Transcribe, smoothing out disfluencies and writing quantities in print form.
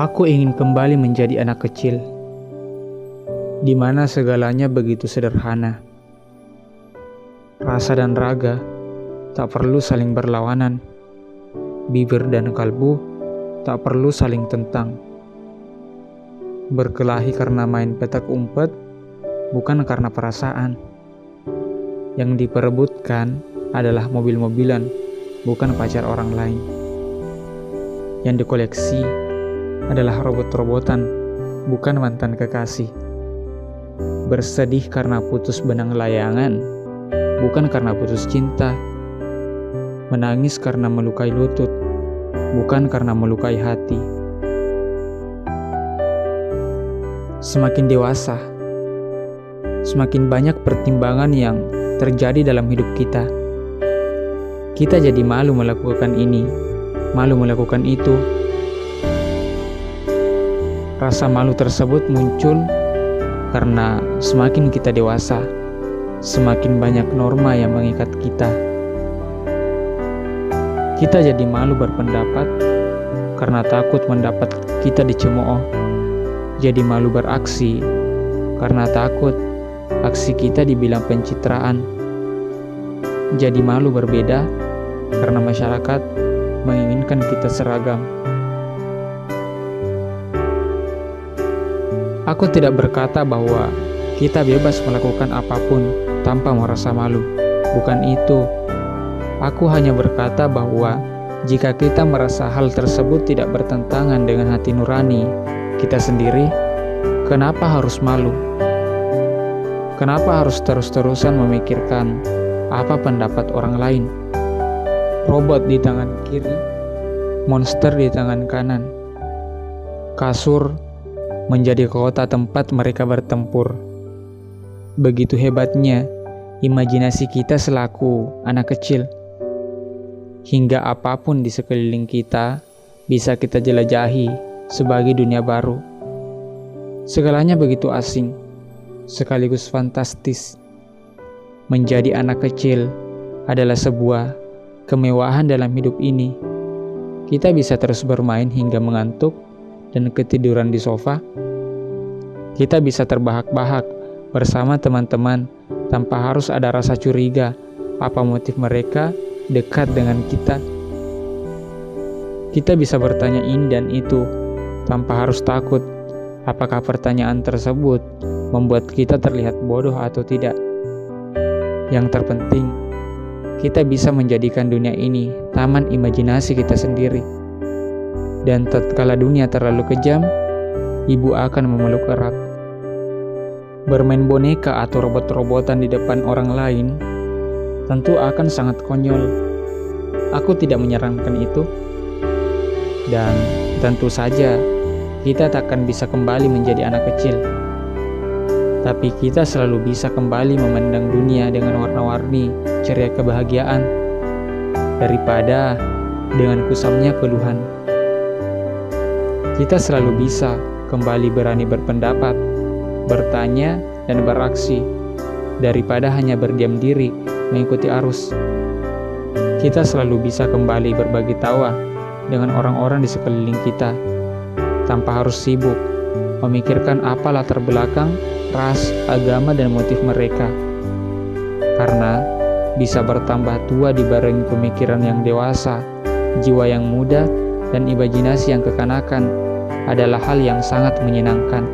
Aku ingin kembali menjadi anak kecil, di mana segalanya begitu sederhana. Rasa dan raga tak perlu saling berlawanan. Bibir dan kalbu tak perlu saling tentang. Berkelahi karena main petak umpet, bukan karena perasaan. Yang diperebutkan adalah mobil-mobilan, bukan pacar orang lain. Yang dikoleksi adalah robot-robotan, bukan mantan kekasih. Bersedih karena putus benang layangan, bukan karena putus cinta. Menangis karena melukai lutut, bukan karena melukai hati. Semakin dewasa, semakin banyak pertimbangan yang terjadi dalam hidup kita. Kita jadi malu melakukan ini, malu melakukan itu. Rasa malu tersebut muncul karena semakin kita dewasa, semakin banyak norma yang mengikat kita. Kita jadi malu berpendapat karena takut mendapat kita dicemooh. Jadi malu beraksi karena takut aksi kita dibilang pencitraan. Jadi malu berbeda karena masyarakat menginginkan kita seragam. Aku tidak berkata bahwa kita bebas melakukan apapun tanpa merasa malu. Bukan itu. Aku hanya berkata bahwa jika kita merasa hal tersebut tidak bertentangan dengan hati nurani kita sendiri, kenapa harus malu? Kenapa harus terus-terusan memikirkan apa pendapat orang lain? Robot di tangan kiri, monster di tangan kanan. Kasur menjadi kota tempat mereka bertempur. Begitu hebatnya imajinasi kita selaku anak kecil. Hingga apapun di sekeliling kita bisa kita jelajahi sebagai dunia baru. Segalanya begitu asing, sekaligus fantastis. Menjadi anak kecil adalah sebuah kemewahan dalam hidup ini. Kita bisa terus bermain hingga mengantuk dan ketiduran di sofa. Kita bisa terbahak-bahak bersama teman-teman tanpa harus ada rasa curiga apa motif mereka dekat dengan kita. Kita bisa bertanya ini dan itu tanpa harus takut apakah pertanyaan tersebut membuat kita terlihat bodoh atau tidak. Yang terpenting, kita bisa menjadikan dunia ini taman imajinasi kita sendiri. Dan tatkala dunia terlalu kejam, ibu akan memeluk erat. Bermain boneka atau robot-robotan di depan orang lain tentu akan sangat konyol. Aku tidak menyarankan itu. Dan tentu saja kita takkan bisa kembali menjadi anak kecil. Tapi kita selalu bisa kembali memandang dunia dengan warna-warni ceria kebahagiaan daripada dengan kusamnya keluhan. Kita selalu bisa kembali berani berpendapat, bertanya, dan beraksi daripada hanya berdiam diri mengikuti arus. Kita selalu bisa kembali berbagi tawa dengan orang-orang di sekeliling kita tanpa harus sibuk memikirkan apa latar belakang, ras, agama, dan motif mereka. Karena bisa bertambah tua dibarengi pemikiran yang dewasa, jiwa yang muda, dan imajinasi yang kekanakan adalah hal yang sangat menyenangkan.